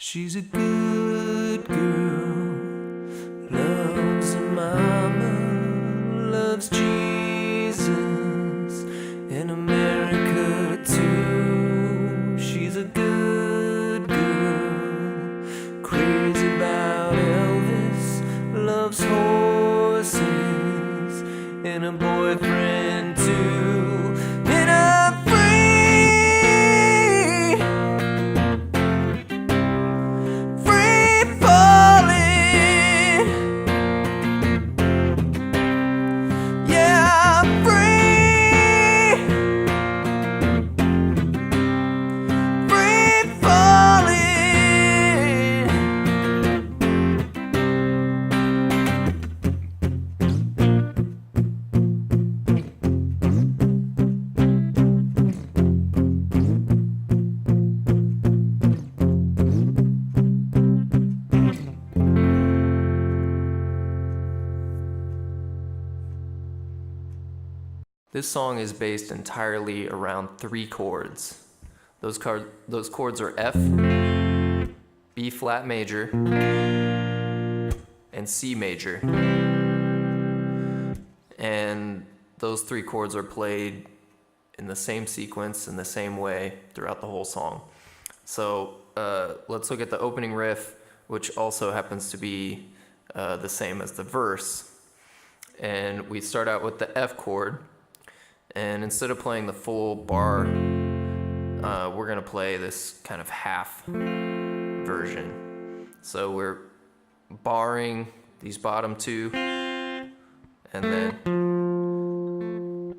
She's a good girl, loves her mama, loves Jesus, in America too. She's a good girl, crazy about Elvis, loves horses, and a boyfriend too. And I'm free, free falling. Yeah, I'm free, free falling. This song is based entirely around 3 chords. Those chords are F, B flat major, and C major. And those 3 chords are played in the same sequence, in the same way throughout the whole song. So let's look at the opening riff, which also happens to be the same as the verse. And we start out with the F chord. And instead of playing the full bar, we're going to play this kind of half version. So we're barring these bottom 2, and then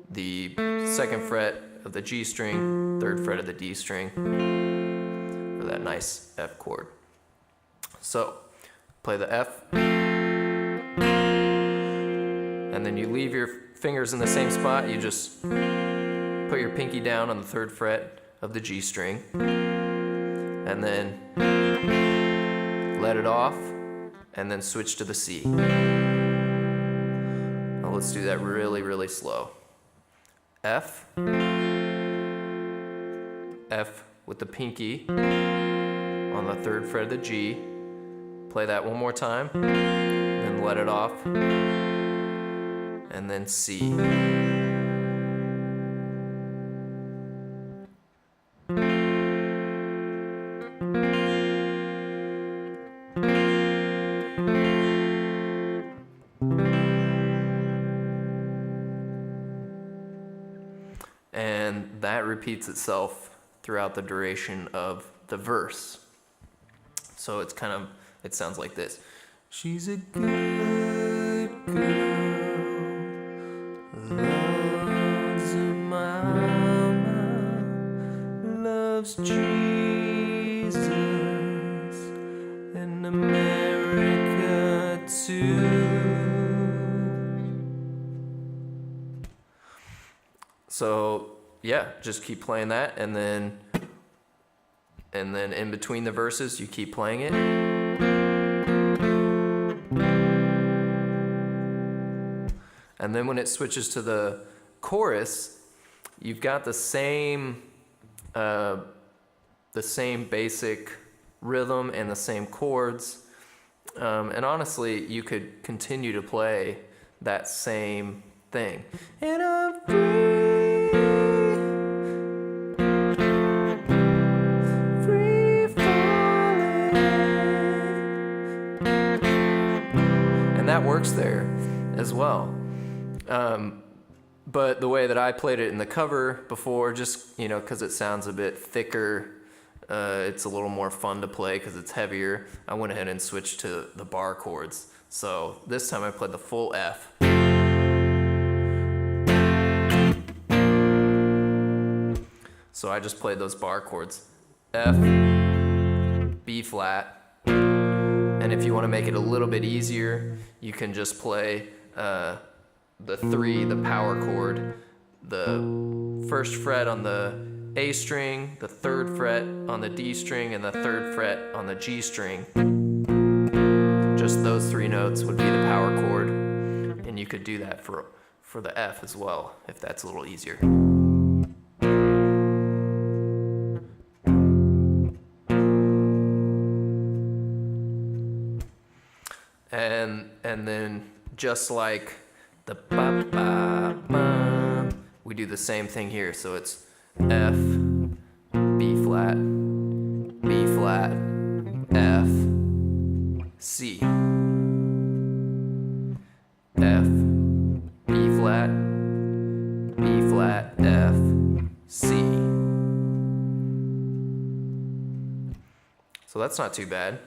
the 2nd fret of the G string, 3rd fret of the D string for that nice F chord. So play the F, and then you leave your fingers in the same spot. You just put your pinky down on the 3rd fret of the G string, and then let it off, and then switch to the C. Now let's do that really, really slow. F, F with the pinky on the 3rd fret of the G. Play that one more time, then let it off, and then C. And that repeats itself throughout the duration of the verse. So it sounds like this. She's a good girl, loves her mama, loves Jesus, in America too. So yeah, just keep playing that, and then in between the verses you keep playing it. And then when it switches to the chorus, you've got the same basic rhythm and the same chords. And honestly, you could continue to play that same thing. And I'm free falling. And that works there as well. But the way that I played it in the cover before, just, because it sounds a bit thicker, it's a little more fun to play because it's heavier, I went ahead and switched to the bar chords. So this time I played the full F. So I just played those bar chords. F, B flat, and if you want to make it a little bit easier, you can just play the 3, the power chord, the 1st fret on the A string, the 3rd fret on the D string, and the 3rd fret on the G string. Just those 3 notes would be the power chord, and you could do that for the F as well, if that's a little easier. And then just like the ba ba ba, we do the same thing here. So it's F, B flat, B flat, F, C. F, B flat, B flat, F, C. So that's not too bad.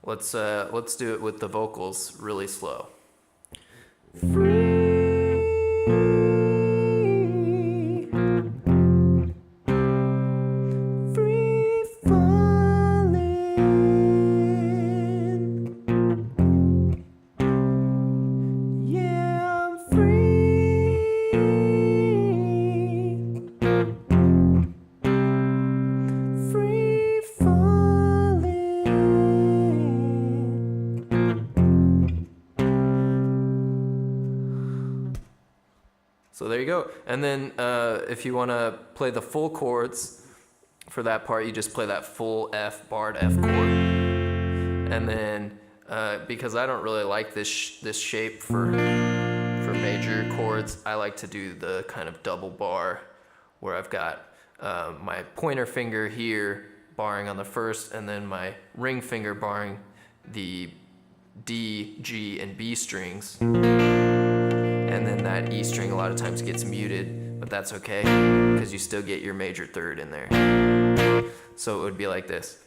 Let's do it with the vocals really slow. So there you go. And then if you want to play the full chords for that part, you just play that full F barred F chord. And then because I don't really like this shape for major chords, I like to do the kind of double bar where I've got my pointer finger here barring on the first, and then my ring finger barring the D, G, and B strings. And then that E string a lot of times gets muted, but that's okay, because you still get your major third in there. So it would be like this.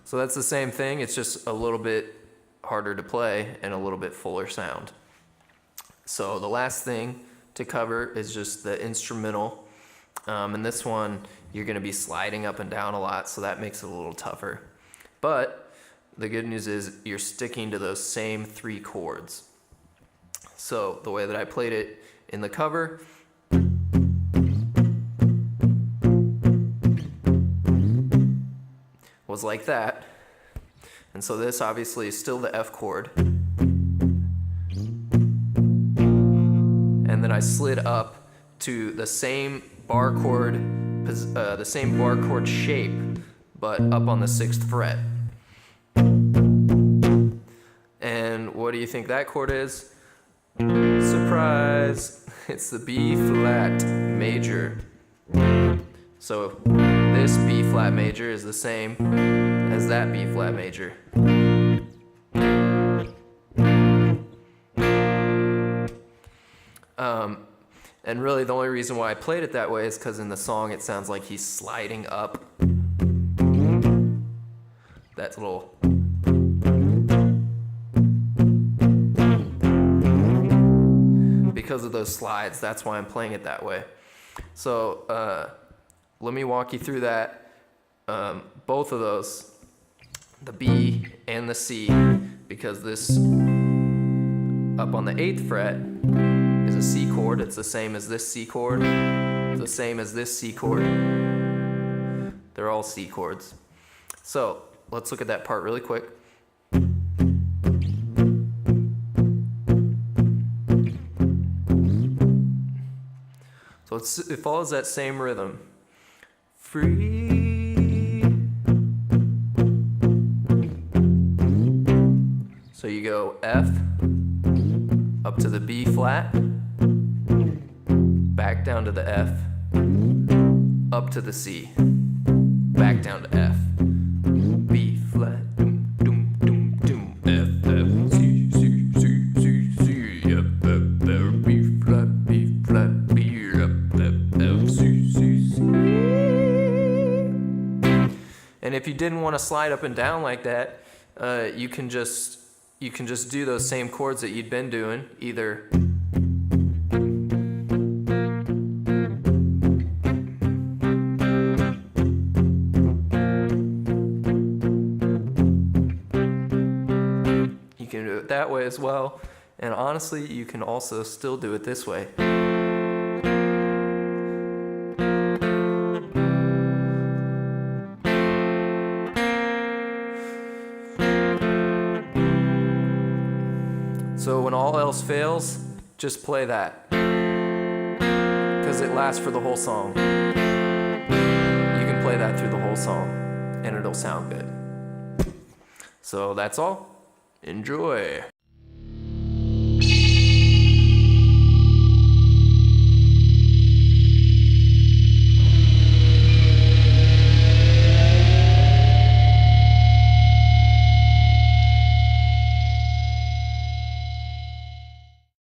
So that's the same thing, it's just a little bit harder to play and a little bit fuller sound. So the last thing to cover is just the instrumental. And this one, you're gonna be sliding up and down a lot, so that makes it a little tougher. But the good news is you're sticking to those same 3 chords. So the way that I played it in the cover, was like that. And so this obviously is still the F chord. And then I slid up to the same bar chord, shape, but up on the 6th fret. And what do you think that chord is? Surprise! It's the B flat major. So this B flat major is the same as that B flat major. And really the only reason why I played it that way is because in the song it sounds like he's sliding up. That little... Because of those slides, that's why I'm playing it that way. So let me walk you through that. Both of those, the B and the C, because this up on the 8th fret is a C chord. It's the same as this C chord. It's the same as this C chord. They're all C chords. So let's look at that part really quick. So it follows that same rhythm. Free. So you go F, up to the B flat, back down to the F, up to the C, back down to F, B flat, doom, doom, doom, doom, F, F, C, C, C, C, C, F, F, F, B flat, B flat, B, F, F, F, C, C, C. And if you didn't want to slide up and down like that, you can just do those same chords that you'd been doing, either you can do it that way as well, and honestly, you can also still do it this way. So when all else fails, just play that, because it lasts for the whole song. You can play that through the whole song, and it'll sound good. So that's all. Enjoy.